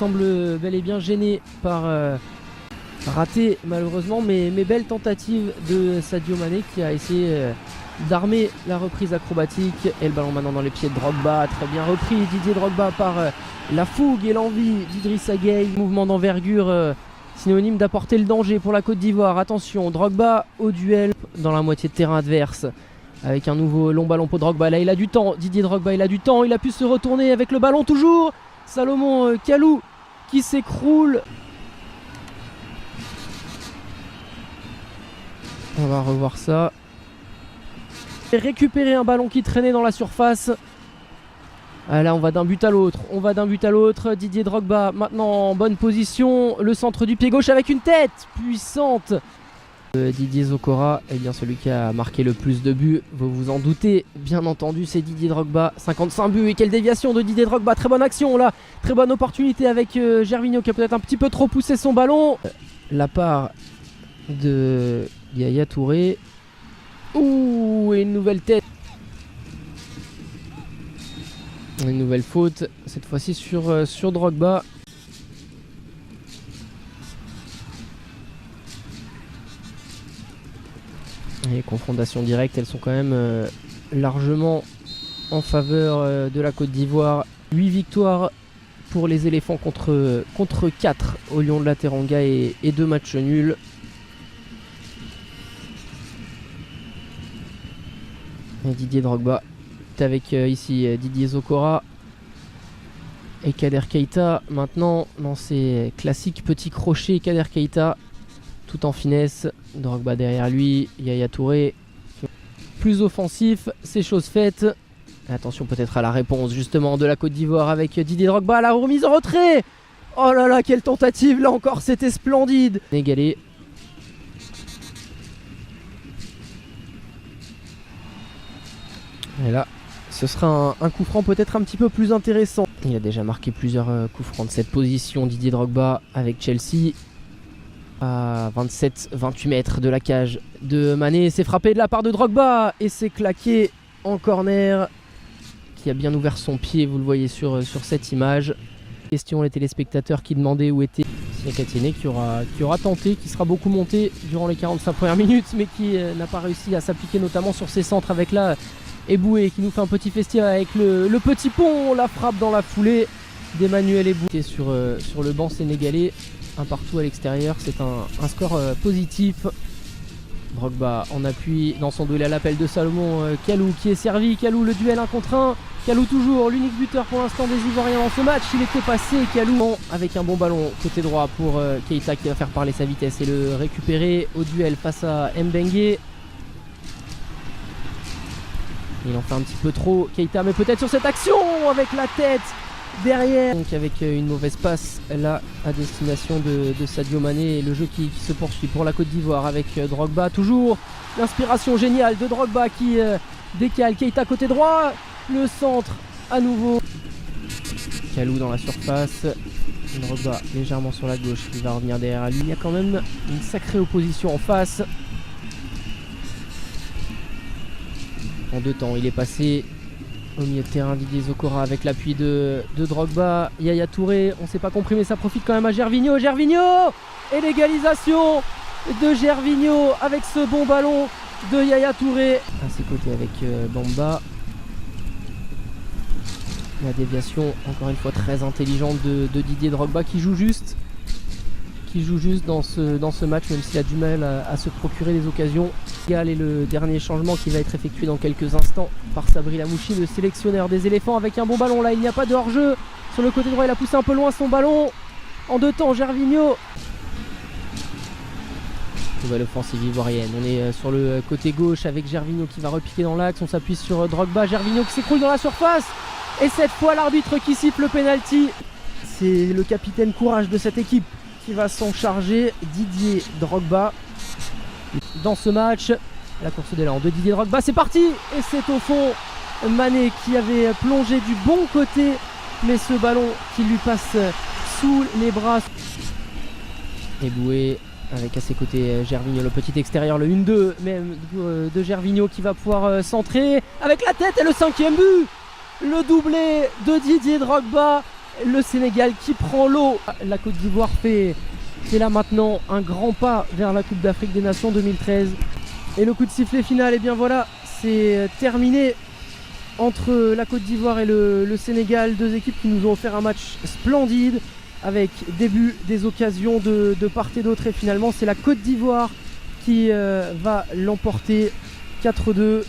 semble bel et bien gêné par raté malheureusement, mais belle tentative de Sadio Mané qui a essayé d'armer la reprise acrobatique. Et le ballon maintenant dans les pieds de Drogba, très bien repris Didier Drogba par la fougue et l'envie d'Idrissa Gueye. Mouvement d'envergure synonyme d'apporter le danger pour la Côte d'Ivoire. Attention, Drogba au duel dans la moitié de terrain adverse avec un nouveau long ballon pour Drogba. Là il a du temps, Didier Drogba il a du temps, il a pu se retourner avec le ballon toujours. Salomon Kalou qui s'écroule. On va revoir ça. Récupérer un ballon qui traînait dans la surface. Là on va d'un but à l'autre, Didier Drogba maintenant en bonne position, le centre du pied gauche avec une tête puissante. Didier Zokora, eh bien celui qui a marqué le plus de buts, vous vous en doutez, bien entendu c'est Didier Drogba, 55 buts. Et quelle déviation de Didier Drogba, très bonne action là, très bonne opportunité avec Gervinho qui a peut-être un petit peu trop poussé son ballon. La part de Yaya Touré, ouh, et une nouvelle tête. Une nouvelle faute, cette fois-ci sur Drogba. Et les confrontations directes, elles sont quand même largement en faveur de la Côte d'Ivoire. 8 victoires pour les éléphants contre 4 au Lion de la Teranga et 2 matchs nuls. Et Didier Drogba avec ici Didier Zokora et Kader Keita maintenant dans ses classiques petits crochets. Kader Keita tout en finesse, Drogba derrière lui, Yaya Touré plus offensif, c'est chose faite. Et attention peut-être à la réponse justement de la Côte d'Ivoire avec Didier Drogba, la remise en retrait. Oh là là, quelle tentative, là encore c'était splendide. Égalé. Et là ce sera un coup franc peut-être un petit peu plus intéressant. Il a déjà marqué plusieurs coups francs de cette position, Didier Drogba avec Chelsea. À 27-28 mètres de la cage de Mané, c'est frappé de la part de Drogba et c'est claqué en corner qui a bien ouvert son pied, vous le voyez sur cette image. Question les téléspectateurs qui demandaient où était Siakatene qui aura tenté, qui sera beaucoup monté durant les 45 premières minutes mais qui n'a pas réussi à s'appliquer notamment sur ses centres avec là Eboué qui nous fait un petit festival avec le petit pont, la frappe dans la foulée d'Emmanuel Eboué sur le banc sénégalais. Un partout à l'extérieur, c'est un score positif. Drogba en appui dans son duel à l'appel de Salomon Kalou qui est servi. Kalou le duel 1 contre 1. Kalou toujours l'unique buteur pour l'instant des Ivoiriens dans ce match. Il était passé, Kalou avec un bon ballon côté droit pour Keita qui va faire parler sa vitesse et le récupérer au duel face à Mbengue. Il en fait un petit peu trop Keita, mais peut-être sur cette action avec la tête derrière. Donc avec une mauvaise passe là à destination de Sadio Mané et le jeu qui se poursuit pour la Côte d'Ivoire avec Drogba. Toujours l'inspiration géniale de Drogba qui décale Keita côté droit. Le centre à nouveau. Kalou dans la surface. Drogba légèrement sur la gauche qui va revenir derrière lui. Il y a quand même une sacrée opposition en face. En 2 temps, il est passé au milieu de terrain, Didier Zokora avec l'appui de Drogba. Yaya Touré, on ne s'est pas compris mais ça profite quand même à Gervinho. Gervinho et l'égalisation de Gervinho avec ce bon ballon de Yaya Touré. À ses côtés avec Bamba. La déviation encore une fois très intelligente de Didier Drogba qui joue juste dans ce match, même s'il a du mal à se procurer des occasions. Et le dernier changement qui va être effectué dans quelques instants par Sabri Lamouchi, le sélectionneur des éléphants, avec un bon ballon. Là il n'y a pas de hors-jeu sur le côté droit, il a poussé un peu loin son ballon. En 2 temps, Gervinho. Nouvelle offensive ivoirienne, on est sur le côté gauche avec Gervinho qui va repiquer dans l'axe. On s'appuie sur Drogba, Gervinho qui s'écroule dans la surface. Et cette fois l'arbitre qui siffle le penalty. C'est le capitaine courage de cette équipe qui va s'en charger, Didier Drogba. Dans ce match, la course d'élan de Didier Drogba, c'est parti. Et c'est au fond Mané qui avait plongé du bon côté, mais ce ballon qui lui passe sous les bras. Eboué avec à ses côtés Gervinho, le petit extérieur, le 1-2 même de Gervinho qui va pouvoir centrer avec la tête et le 5e but. Le doublé de Didier Drogba le Sénégal qui prend l'eau. La Côte d'Ivoire fait là maintenant un grand pas vers la Coupe d'Afrique des Nations 2013. Et le coup de sifflet final, et bien voilà, c'est terminé entre la Côte d'Ivoire et le Sénégal. Deux équipes qui nous ont offert un match splendide avec des buts, des occasions de part et d'autre. Et finalement, c'est la Côte d'Ivoire qui va l'emporter 4-2.